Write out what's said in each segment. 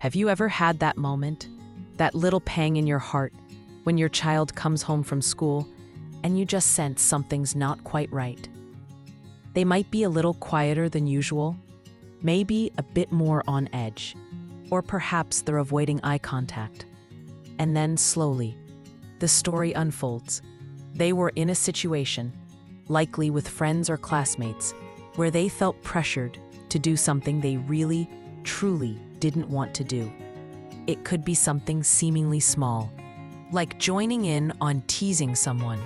Have you ever had that moment, that little pang in your heart, when your child comes home from school and you just sense something's not quite right? They might be a little quieter than usual, maybe a bit more on edge, or perhaps they're avoiding eye contact. And then slowly, the story unfolds. They were in a situation, likely with friends or classmates, where they felt pressured to do something they really, truly didn't want to do. It could be something seemingly small, like joining in on teasing someone,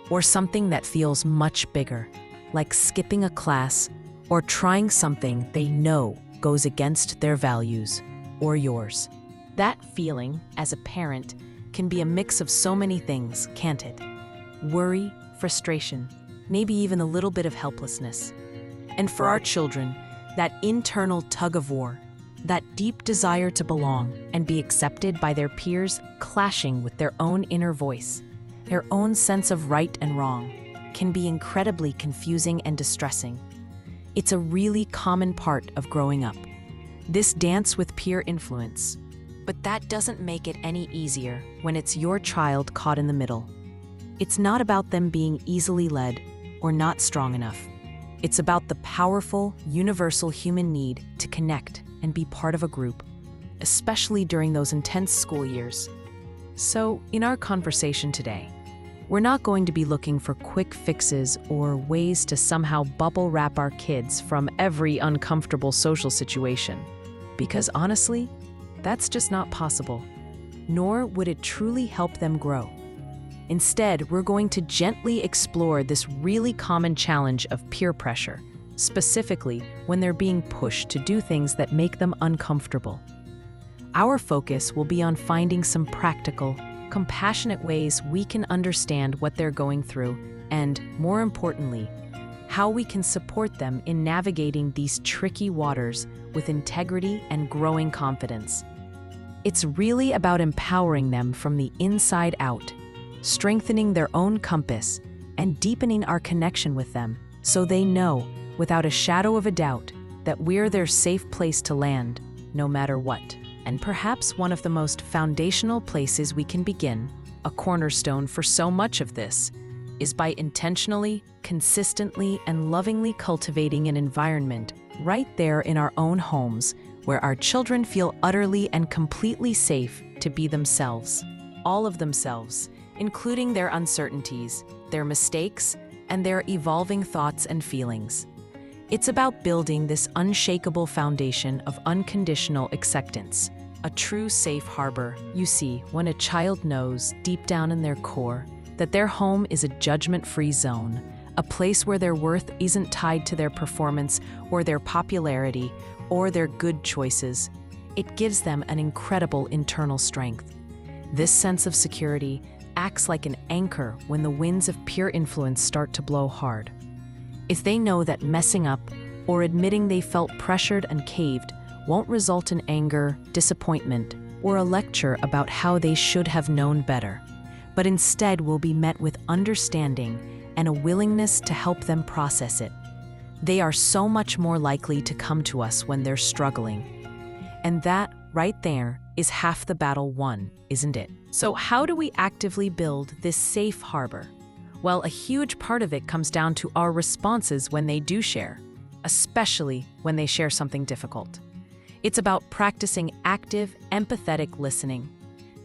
or something that feels much bigger, like skipping a class or trying something they know goes against their values or yours. That feeling, as a parent, can be a mix of so many things, can't it? Worry, frustration, maybe even a little bit of helplessness. And for our children, that internal tug-of-war, that deep desire to belong and be accepted by their peers clashing with their own inner voice, their own sense of right and wrong, can be incredibly confusing and distressing. It's a really common part of growing up, this dance with peer influence. But that doesn't make it any easier when it's your child caught in the middle. It's not about them being easily led or not strong enough. It's about the powerful, universal human need to connect and be part of a group, especially during those intense school years. So, in our conversation today, we're not going to be looking for quick fixes or ways to somehow bubble wrap our kids from every uncomfortable social situation, because honestly, that's just not possible, nor would it truly help them grow. Instead, we're going to gently explore this really common challenge of peer pressure, specifically when they're being pushed to do things that make them uncomfortable. Our focus will be on finding some practical, compassionate ways we can understand what they're going through and, more importantly, how we can support them in navigating these tricky waters with integrity and growing confidence. It's really about empowering them from the inside out, strengthening their own compass, and deepening our connection with them so they know, without a shadow of a doubt, that we're their safe place to land, no matter what. And perhaps one of the most foundational places we can begin, a cornerstone for so much of this, is by intentionally, consistently, and lovingly cultivating an environment right there in our own homes where our children feel utterly and completely safe to be themselves, all of themselves, including their uncertainties, their mistakes, and their evolving thoughts and feelings. It's about building this unshakable foundation of unconditional acceptance, a true safe harbor. You see, when a child knows deep down in their core that their home is a judgment-free zone, a place where their worth isn't tied to their performance or their popularity or their good choices, it gives them an incredible internal strength. This sense of security acts like an anchor when the winds of peer influence start to blow hard. If they know that messing up or admitting they felt pressured and caved won't result in anger, disappointment, or a lecture about how they should have known better, but instead will be met with understanding and a willingness to help them process it, they are so much more likely to come to us when they're struggling. And that, right there, is half the battle won, isn't it? So how do we actively build this safe harbor? Well, a huge part of it comes down to our responses when they do share, especially when they share something difficult. It's about practicing active, empathetic listening.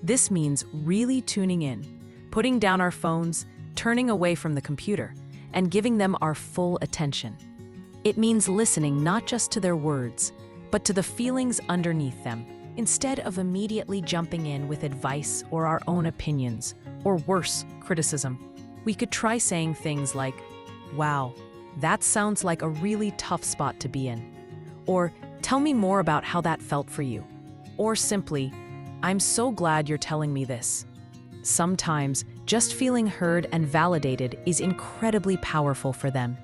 This means really tuning in, putting down our phones, turning away from the computer, and giving them our full attention. It means listening not just to their words, but to the feelings underneath them, instead of immediately jumping in with advice or our own opinions, or worse, criticism. We could try saying things like, "Wow, that sounds like a really tough spot to be in," or "Tell me more about how that felt for you," or simply, "I'm so glad you're telling me this." Sometimes, just feeling heard and validated is incredibly powerful for them.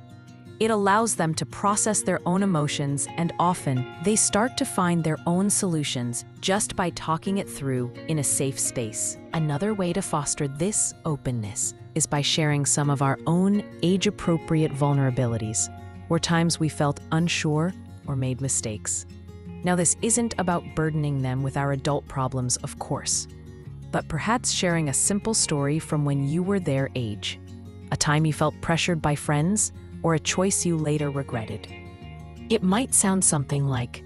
It allows them to process their own emotions, and often, they start to find their own solutions just by talking it through in a safe space. Another way to foster this openness is by sharing some of our own age-appropriate vulnerabilities, where times we felt unsure or made mistakes. Now, this isn't about burdening them with our adult problems, of course, but perhaps sharing a simple story from when you were their age, a time you felt pressured by friends, or a choice you later regretted. It might sound something like,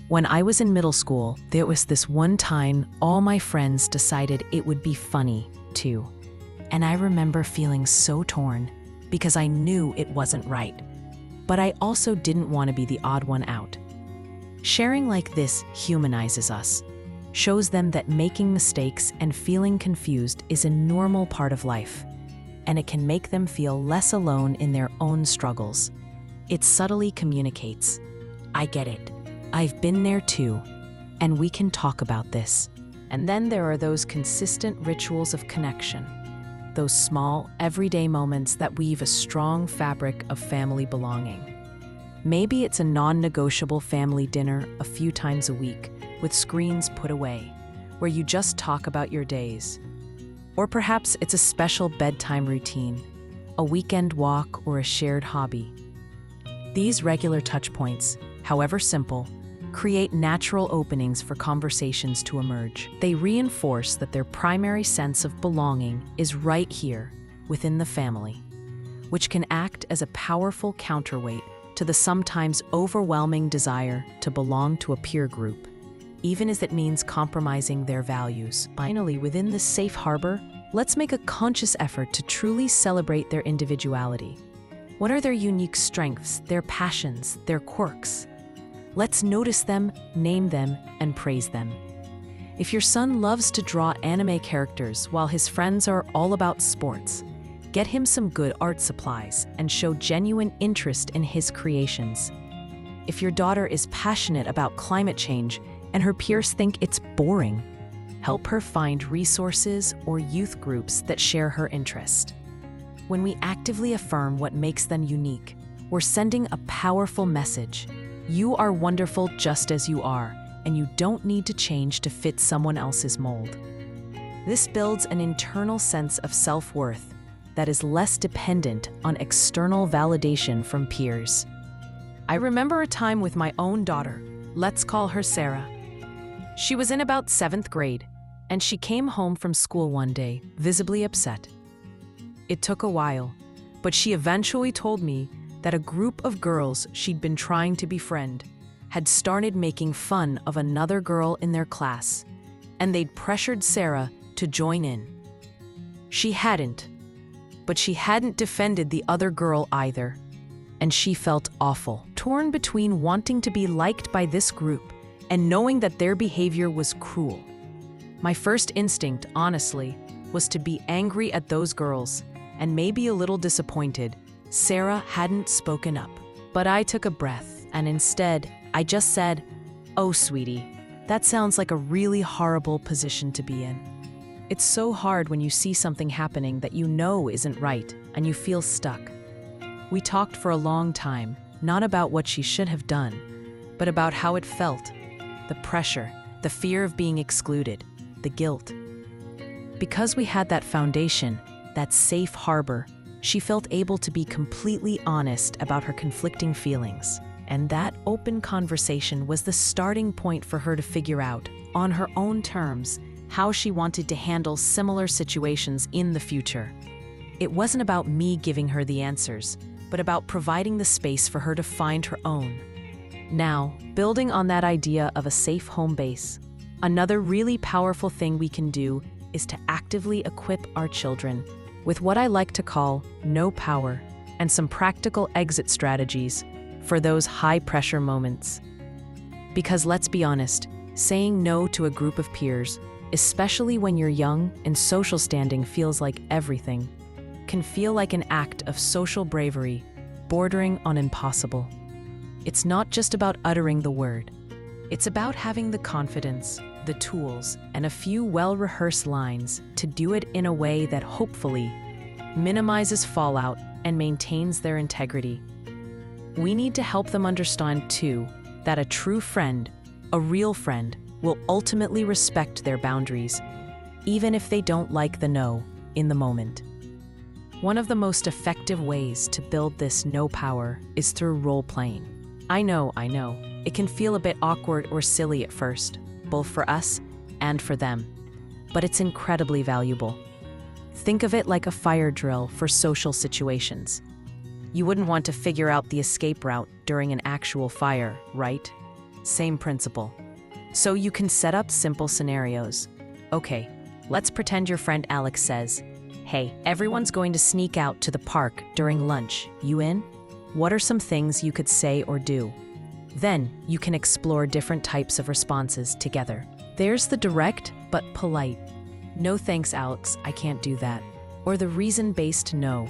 when I was in middle school, there was this one time all my friends decided it would be funny, too. And I remember feeling so torn because I knew it wasn't right. But I also didn't want to be the odd one out. Sharing like this humanizes us, shows them that making mistakes and feeling confused is a normal part of life, and it can make them feel less alone in their own struggles. It subtly communicates, I get it, I've been there too, and we can talk about this. And then there are those consistent rituals of connection, those small, everyday moments that weave a strong fabric of family belonging. Maybe it's a non-negotiable family dinner a few times a week, with screens put away, where you just talk about your days. Or perhaps it's a special bedtime routine, a weekend walk, or a shared hobby. These regular touchpoints, however simple, create natural openings for conversations to emerge. They reinforce that their primary sense of belonging is right here, within the family, which can act as a powerful counterweight to the sometimes overwhelming desire to belong to a peer group, even as it means compromising their values. Finally, within this safe harbor, let's make a conscious effort to truly celebrate their individuality. What are their unique strengths, their passions, their quirks? Let's notice them, name them, and praise them. If your son loves to draw anime characters while his friends are all about sports, get him some good art supplies and show genuine interest in his creations. If your daughter is passionate about climate change and her peers think it's boring, help her find resources or youth groups that share her interest. When we actively affirm what makes them unique, we're sending a powerful message. You are wonderful just as you are, and you don't need to change to fit someone else's mold. This builds an internal sense of self-worth that is less dependent on external validation from peers. I remember a time with my own daughter, let's call her Sarah. She was in about 7th grade, and she came home from school one day, visibly upset. It took a while, but she eventually told me that a group of girls she'd been trying to befriend had started making fun of another girl in their class, and they'd pressured Sarah to join in. She hadn't, but she hadn't defended the other girl either, and she felt awful, torn between wanting to be liked by this group and knowing that their behavior was cruel. My first instinct, honestly, was to be angry at those girls and maybe a little disappointed Sarah hadn't spoken up. But I took a breath, and instead, I just said, "Oh, sweetie, that sounds like a really horrible position to be in." It's so hard when you see something happening that you know isn't right, and you feel stuck. We talked for a long time, not about what she should have done, but about how it felt, the pressure, the fear of being excluded, the guilt. Because we had that foundation, that safe harbor, she felt able to be completely honest about her conflicting feelings. And that open conversation was the starting point for her to figure out, on her own terms, how she wanted to handle similar situations in the future. It wasn't about me giving her the answers, but about providing the space for her to find her own. Now, building on that idea of a safe home base, another really powerful thing we can do is to actively equip our children with what I like to call no power and some practical exit strategies for those high-pressure moments. Because let's be honest, saying no to a group of peers, especially when you're young and social standing feels like everything, can feel like an act of social bravery, bordering on impossible. It's not just about uttering the word. It's about having the confidence, the tools, and a few well-rehearsed lines to do it in a way that hopefully minimizes fallout and maintains their integrity. We need to help them understand, too, that a true friend, a real friend, will ultimately respect their boundaries, even if they don't like the no in the moment. One of the most effective ways to build this no power is through role-playing. I know, It can feel a bit awkward or silly at first, both for us and for them, but it's incredibly valuable. Think of it like a fire drill for social situations. You wouldn't want to figure out the escape route during an actual fire, right? Same principle. So you can set up simple scenarios. Okay, let's pretend your friend Alex says, "Hey, everyone's going to sneak out to the park during lunch. You in?" What are some things you could say or do? Then you can explore different types of responses together. There's the direct but polite, "No thanks, Alex, I can't do that." Or the reason-based no.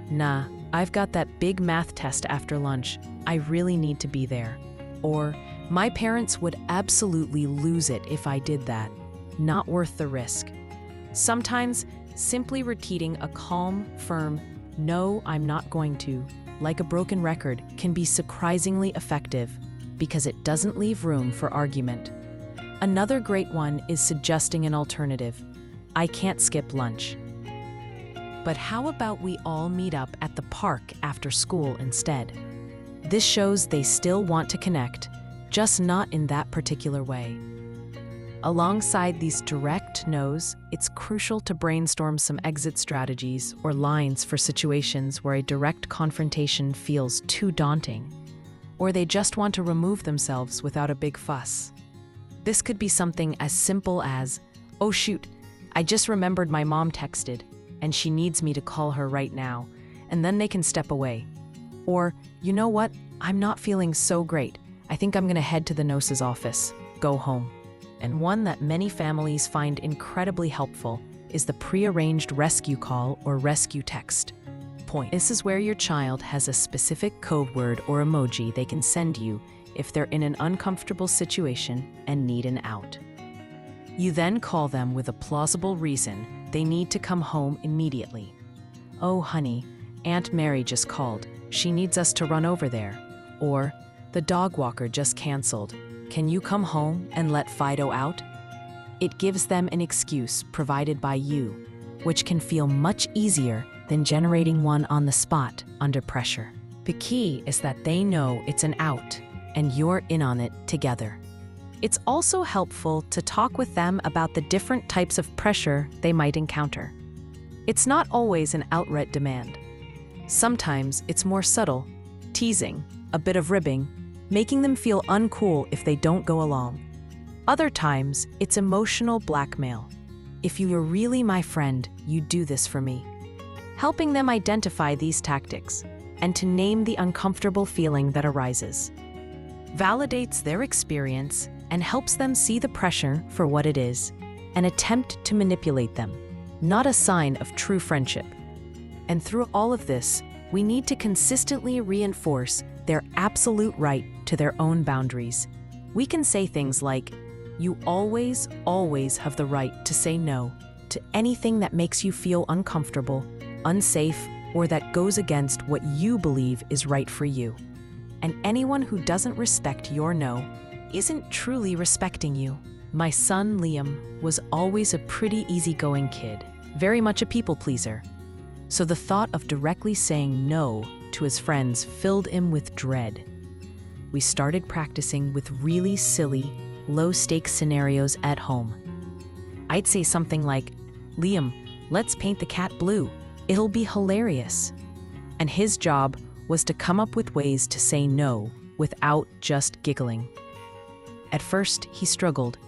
"Nah, I've got that big math test after lunch. I really need to be there." Or, "My parents would absolutely lose it if I did that. Not worth the risk." Sometimes, simply repeating a calm, firm, "No, I'm not going to," like a broken record, can be surprisingly effective because it doesn't leave room for argument. Another great one is suggesting an alternative. "I can't skip lunch. But how about we all meet up at the park after school instead?" This shows they still want to connect, just not in that particular way. Alongside these direct no's, it's crucial to brainstorm some exit strategies or lines for situations where a direct confrontation feels too daunting, or they just want to remove themselves without a big fuss. This could be something as simple as, "Oh shoot, I just remembered my mom texted, and she needs me to call her right now," and then they can step away. Or, "You know what? I'm not feeling so great. I think I'm gonna head to the nurse's office. Go home." And one that many families find incredibly helpful is the prearranged rescue call or rescue text. This is where your child has a specific code word or emoji they can send you if they're in an uncomfortable situation and need an out. You then call them with a plausible reason they need to come home immediately. "Oh honey, Aunt Mary just called. She needs us to run over there." Or, "The dog walker just canceled. Can you come home and let Fido out?" It gives them an excuse provided by you, which can feel much easier than generating one on the spot under pressure. The key is that they know it's an out, and you're in on it together. It's also helpful to talk with them about the different types of pressure they might encounter. It's not always an outright demand. Sometimes it's more subtle, teasing, a bit of ribbing, making them feel uncool if they don't go along. Other times, it's emotional blackmail. "If you were really my friend, you'd do this for me." Helping them identify these tactics and to name the uncomfortable feeling that arises validates their experience and helps them see the pressure for what it is, an attempt to manipulate them, not a sign of true friendship. And through all of this, we need to consistently reinforce their absolute right to their own boundaries. We can say things like, "You always, always have the right to say no to anything that makes you feel uncomfortable, unsafe, or that goes against what you believe is right for you. And anyone who doesn't respect your no isn't truly respecting you." My son Liam was always a pretty easygoing kid, very much a people pleaser. So the thought of directly saying no to his friends filled him with dread. We started practicing with really silly, low-stakes scenarios at home. I'd say something like, "Liam, let's paint the cat blue. It'll be hilarious." And his job was to come up with ways to say no without just giggling. At first, he struggled,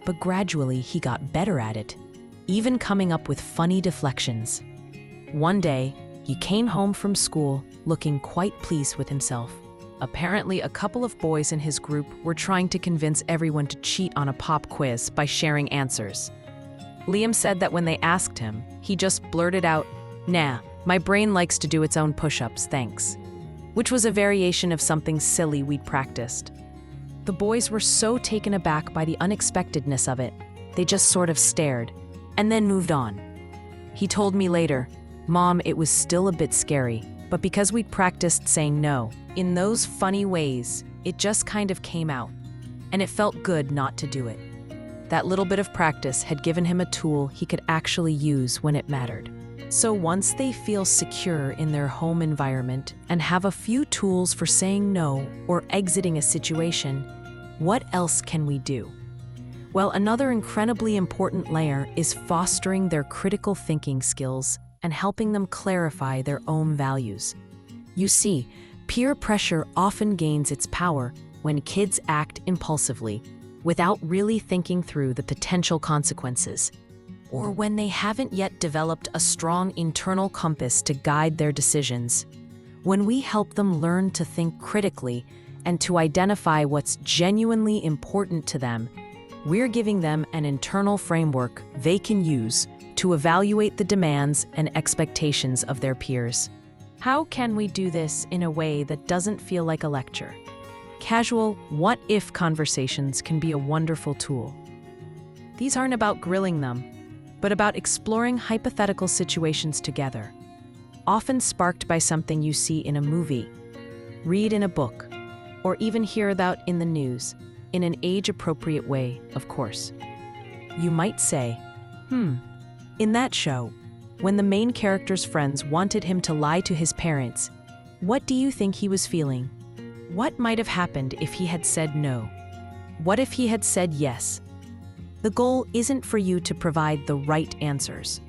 but gradually he got better at it, even coming up with funny deflections. One day, he came home from school looking quite pleased with himself. Apparently, a couple of boys in his group were trying to convince everyone to cheat on a pop quiz by sharing answers. Liam said that when they asked him, he just blurted out, "Nah, my brain likes to do its own push-ups, thanks," which was a variation of something silly we'd practiced. The boys were so taken aback by the unexpectedness of it, they just sort of stared, and then moved on. He told me later, "Mom, it was still a bit scary, but because we'd practiced saying no in those funny ways, it just kind of came out, and it felt good not to do it." That little bit of practice had given him a tool he could actually use when it mattered. So once they feel secure in their home environment and have a few tools for saying no or exiting a situation, What else can we do? Well, another incredibly important layer is fostering their critical thinking skills and helping them clarify their own values. You see, peer pressure often gains its power when kids act impulsively without really thinking through the potential consequences, or when they haven't yet developed a strong internal compass to guide their decisions. When we help them learn to think critically and to identify what's genuinely important to them, we're giving them an internal framework they can use to evaluate the demands and expectations of their peers. How can we do this in a way that doesn't feel like a lecture? Casual what-if conversations can be a wonderful tool. These aren't about grilling them, but about exploring hypothetical situations together, often sparked by something you see in a movie, read in a book, or even hear about in the news, in an age-appropriate way, of course. You might say, in that show, when the main character's friends wanted him to lie to his parents, what do you think he was feeling? What might have happened if he had said no? What if he had said yes? The goal isn't for you to provide the right answers,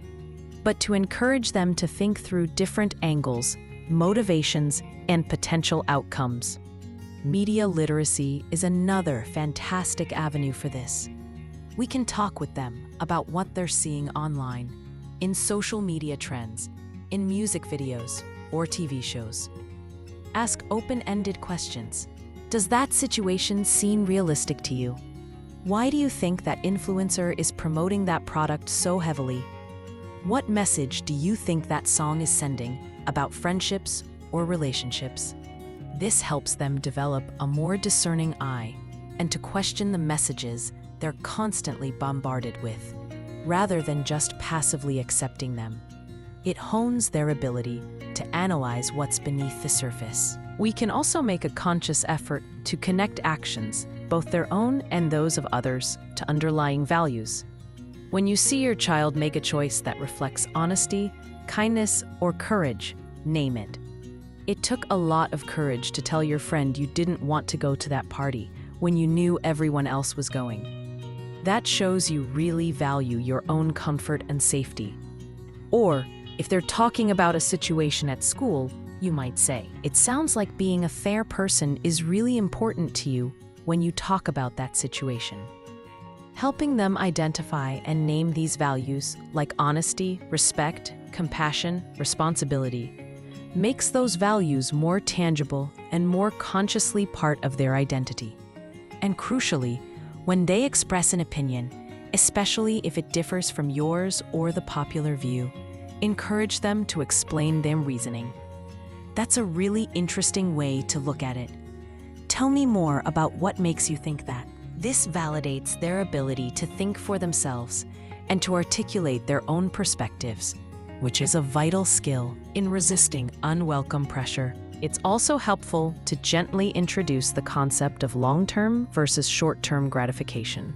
but to encourage them to think through different angles, motivations, and potential outcomes. Media literacy is another fantastic avenue for this. We can talk with them about what they're seeing online, in social media trends, in music videos, or TV shows. Ask open-ended questions. Does that situation seem realistic to you? Why do you think that influencer is promoting that product so heavily? What message do you think that song is sending about friendships or relationships? This helps them develop a more discerning eye and to question the messages they're constantly bombarded with, rather than just passively accepting them. It hones their ability to analyze what's beneath the surface. We can also make a conscious effort to connect actions, both their own and those of others, to underlying values. When you see your child make a choice that reflects honesty, kindness, or courage, name it. It took a lot of courage to tell your friend you didn't want to go to that party when you knew everyone else was going. That shows you really value your own comfort and safety. Or, if they're talking about a situation at school, you might say, "It sounds like being a fair person is really important to you when you talk about that situation." Helping them identify and name these values, like honesty, respect, compassion, responsibility, makes those values more tangible and more consciously part of their identity. And crucially, when they express an opinion, especially if it differs from yours or the popular view, encourage them to explain their reasoning. That's a really interesting way to look at it. Tell me more about what makes you think that. This validates their ability to think for themselves and to articulate their own perspectives, which is a vital skill in resisting unwelcome pressure. It's also helpful to gently introduce the concept of long-term versus short-term gratification.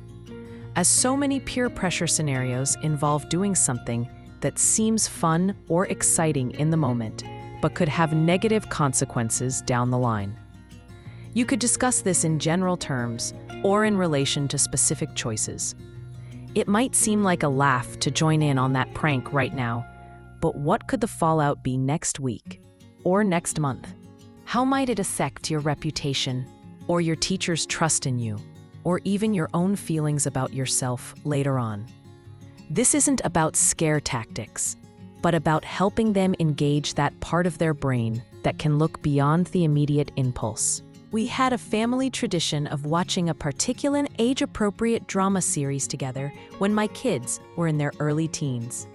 As so many peer pressure scenarios involve doing something that seems fun or exciting in the moment, but could have negative consequences down the line. You could discuss this in general terms or in relation to specific choices. It might seem like a laugh to join in on that prank right now, but what could the fallout be next week or next month? How might it affect your reputation or your teacher's trust in you, or even your own feelings about yourself later on? This isn't about scare tactics, but about helping them engage that part of their brain that can look beyond the immediate impulse. We had a family tradition of watching a particular age-appropriate drama series together when my kids were in their early teens.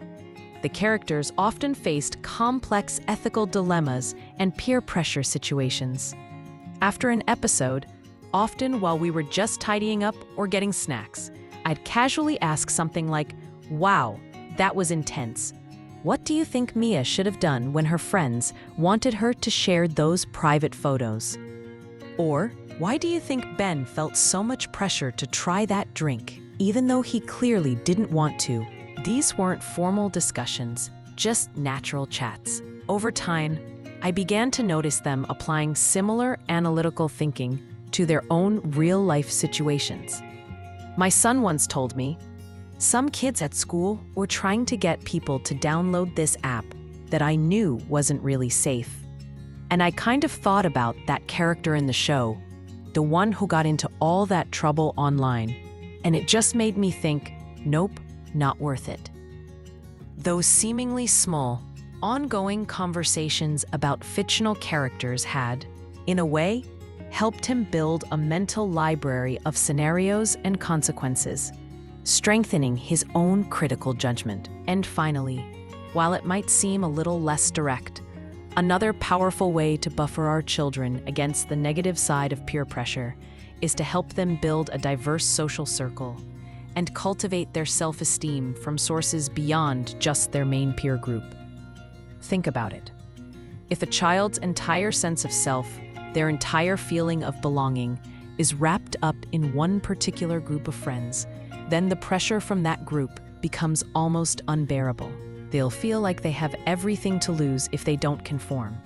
The characters often faced complex ethical dilemmas and peer pressure situations. After an episode, often while we were just tidying up or getting snacks, I'd casually ask something like, "Wow, that was intense. What do you think Mia should have done when her friends wanted her to share those private photos?" Or, "Why do you think Ben felt so much pressure to try that drink, even though he clearly didn't want to?" These weren't formal discussions, just natural chats. Over time, I began to notice them applying similar analytical thinking to their own real-life situations. My son once told me, some kids at school were trying to get people to download this app that I knew wasn't really safe. And I kind of thought about that character in the show, the one who got into all that trouble online, and it just made me think, nope, not worth it. Those seemingly small, ongoing conversations about fictional characters had, in a way, helped him build a mental library of scenarios and consequences, strengthening his own critical judgment. And finally, while it might seem a little less direct, another powerful way to buffer our children against the negative side of peer pressure is to help them build a diverse social circle and cultivate their self-esteem from sources beyond just their main peer group. Think about it. If a child's entire sense of self, their entire feeling of belonging, is wrapped up in one particular group of friends, then the pressure from that group becomes almost unbearable. They'll feel like they have everything to lose if they don't conform.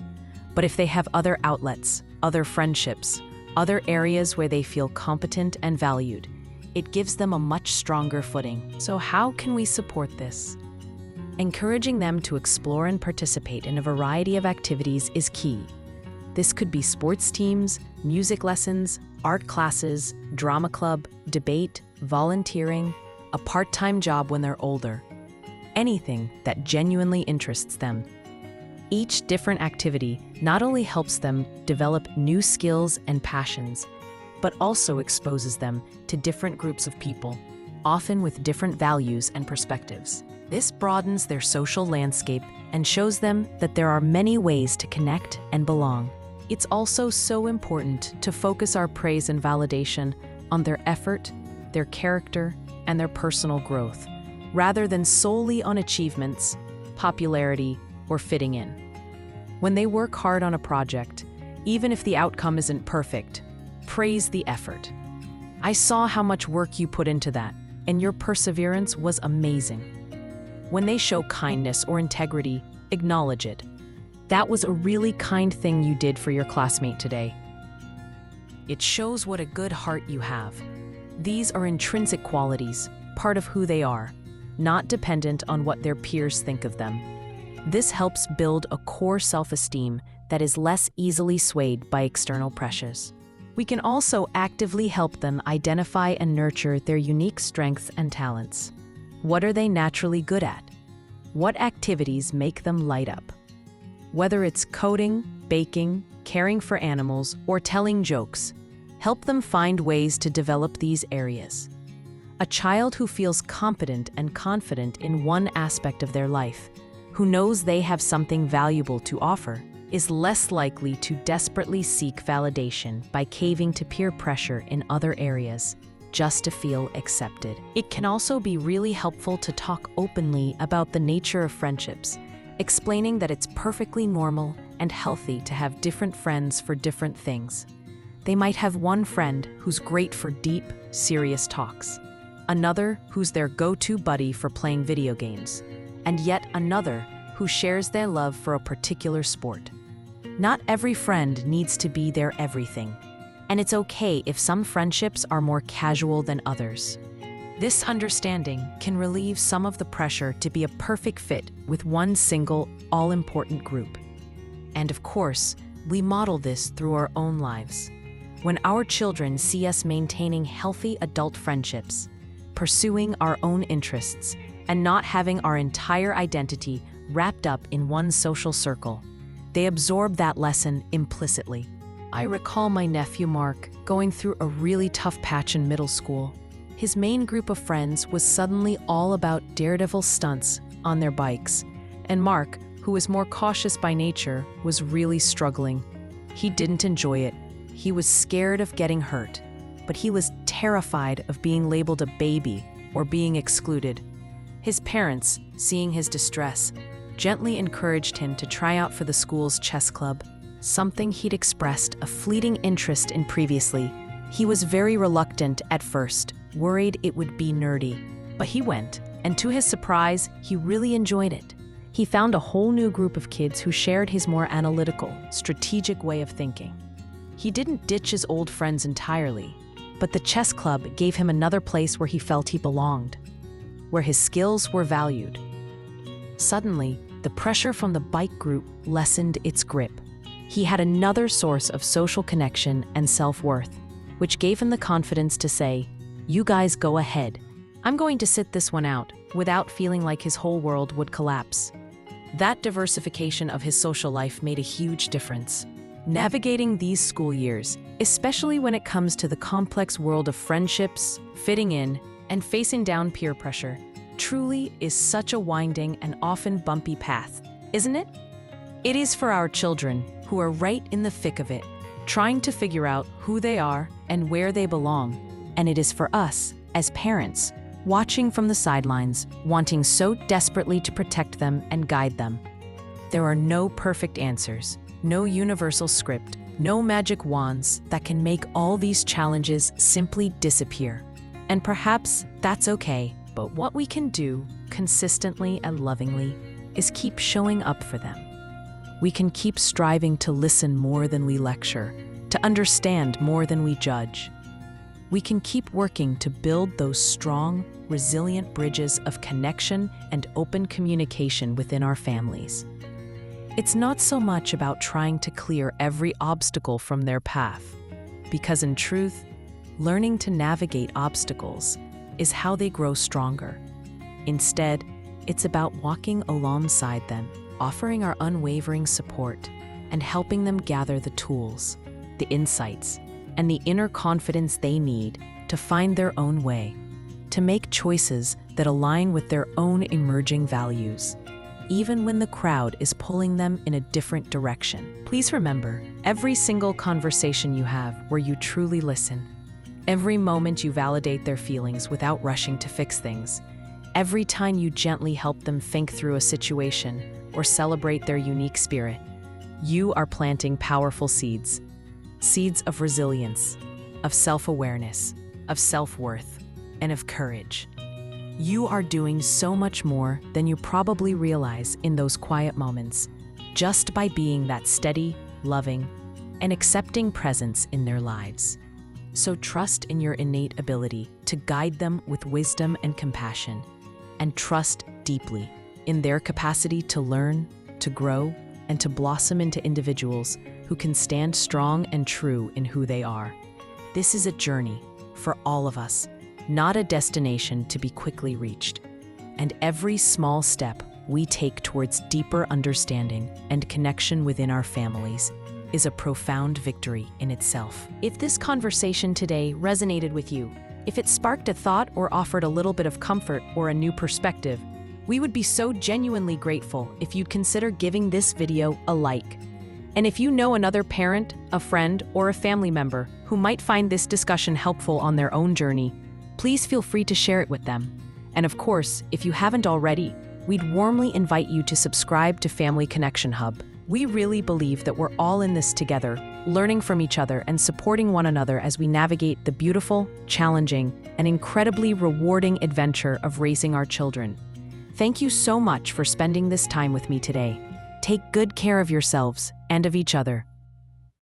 But if they have other outlets, other friendships, other areas where they feel competent and valued, it gives them a much stronger footing. So how can we support this? Encouraging them to explore and participate in a variety of activities is key. This could be sports teams, music lessons, art classes, drama club, debate, volunteering, a part-time job when they're older. Anything that genuinely interests them. Each different activity not only helps them develop new skills and passions, but also exposes them to different groups of people, often with different values and perspectives. This broadens their social landscape and shows them that there are many ways to connect and belong. It's also so important to focus our praise and validation on their effort, their character, and their personal growth, rather than solely on achievements, popularity, or fitting in. When they work hard on a project, even if the outcome isn't perfect, praise the effort. I saw how much work you put into that, and your perseverance was amazing. When they show kindness or integrity, acknowledge it. That was a really kind thing you did for your classmate today. It shows what a good heart you have. These are intrinsic qualities, part of who they are, not dependent on what their peers think of them. This helps build a core self-esteem that is less easily swayed by external pressures. We can also actively help them identify and nurture their unique strengths and talents. What are they naturally good at? What activities make them light up? Whether it's coding, baking, caring for animals, or telling jokes, help them find ways to develop these areas. A child who feels competent and confident in one aspect of their life, who knows they have something valuable to offer, is less likely to desperately seek validation by caving to peer pressure in other areas, just to feel accepted. It can also be really helpful to talk openly about the nature of friendships, explaining that it's perfectly normal and healthy to have different friends for different things. They might have one friend who's great for deep, serious talks, another who's their go-to buddy for playing video games, and yet another who shares their love for a particular sport. Not every friend needs to be their everything, and it's okay if some friendships are more casual than others. This understanding can relieve some of the pressure to be a perfect fit with one single, all-important group. And of course, we model this through our own lives. When our children see us maintaining healthy adult friendships, pursuing our own interests, and not having our entire identity wrapped up in one social circle, they absorb that lesson implicitly. I recall my nephew Mark going through a really tough patch in middle school. His main group of friends was suddenly all about daredevil stunts on their bikes, and Mark, who was more cautious by nature, was really struggling. He didn't enjoy it. He was scared of getting hurt, but he was terrified of being labeled a baby or being excluded. His parents, seeing his distress, gently encouraged him to try out for the school's chess club, something he'd expressed a fleeting interest in previously. He was very reluctant at first, worried it would be nerdy, but he went, and to his surprise, he really enjoyed it. He found a whole new group of kids who shared his more analytical, strategic way of thinking. He didn't ditch his old friends entirely, but the chess club gave him another place where he felt he belonged, where his skills were valued. Suddenly, the pressure from the bike group lessened its grip. He had another source of social connection and self-worth, which gave him the confidence to say, "You guys go ahead. I'm going to sit this one out," without feeling like his whole world would collapse. That diversification of his social life made a huge difference. Navigating these school years, especially when it comes to the complex world of friendships, fitting in, and facing down peer pressure, truly is such a winding and often bumpy path, isn't it? It is for our children, who are right in the thick of it, trying to figure out who they are and where they belong. And it is for us, as parents, watching from the sidelines, wanting so desperately to protect them and guide them. There are no perfect answers, no universal script, no magic wands that can make all these challenges simply disappear. And perhaps that's okay, but what we can do, consistently and lovingly, is keep showing up for them. We can keep striving to listen more than we lecture, to understand more than we judge. We can keep working to build those strong, resilient bridges of connection and open communication within our families. It's not so much about trying to clear every obstacle from their path, because in truth, learning to navigate obstacles is how they grow stronger. Instead, it's about walking alongside them, offering our unwavering support, and helping them gather the tools, the insights, and the inner confidence they need to find their own way, to make choices that align with their own emerging values, even when the crowd is pulling them in a different direction. Please remember, every single conversation you have where you truly listen, every moment you validate their feelings without rushing to fix things, every time you gently help them think through a situation or celebrate their unique spirit, you are planting powerful seeds. Seeds of resilience, of self-awareness, of self-worth, and of courage. You are doing so much more than you probably realize in those quiet moments, just by being that steady, loving, and accepting presence in their lives. So trust in your innate ability to guide them with wisdom and compassion, and trust deeply in their capacity to learn, to grow, and to blossom into individuals who can stand strong and true in who they are. This is a journey for all of us, not a destination to be quickly reached. And every small step we take towards deeper understanding and connection within our families is a profound victory in itself. If this conversation today resonated with you, if it sparked a thought or offered a little bit of comfort or a new perspective, we would be so genuinely grateful if you'd consider giving this video a like. And if you know another parent, a friend, or a family member who might find this discussion helpful on their own journey, please feel free to share it with them. And of course, if you haven't already, we'd warmly invite you to subscribe to Family Connection Hub. We really believe that we're all in this together, learning from each other and supporting one another as we navigate the beautiful, challenging, and incredibly rewarding adventure of raising our children. Thank you so much for spending this time with me today. Take good care of yourselves and of each other.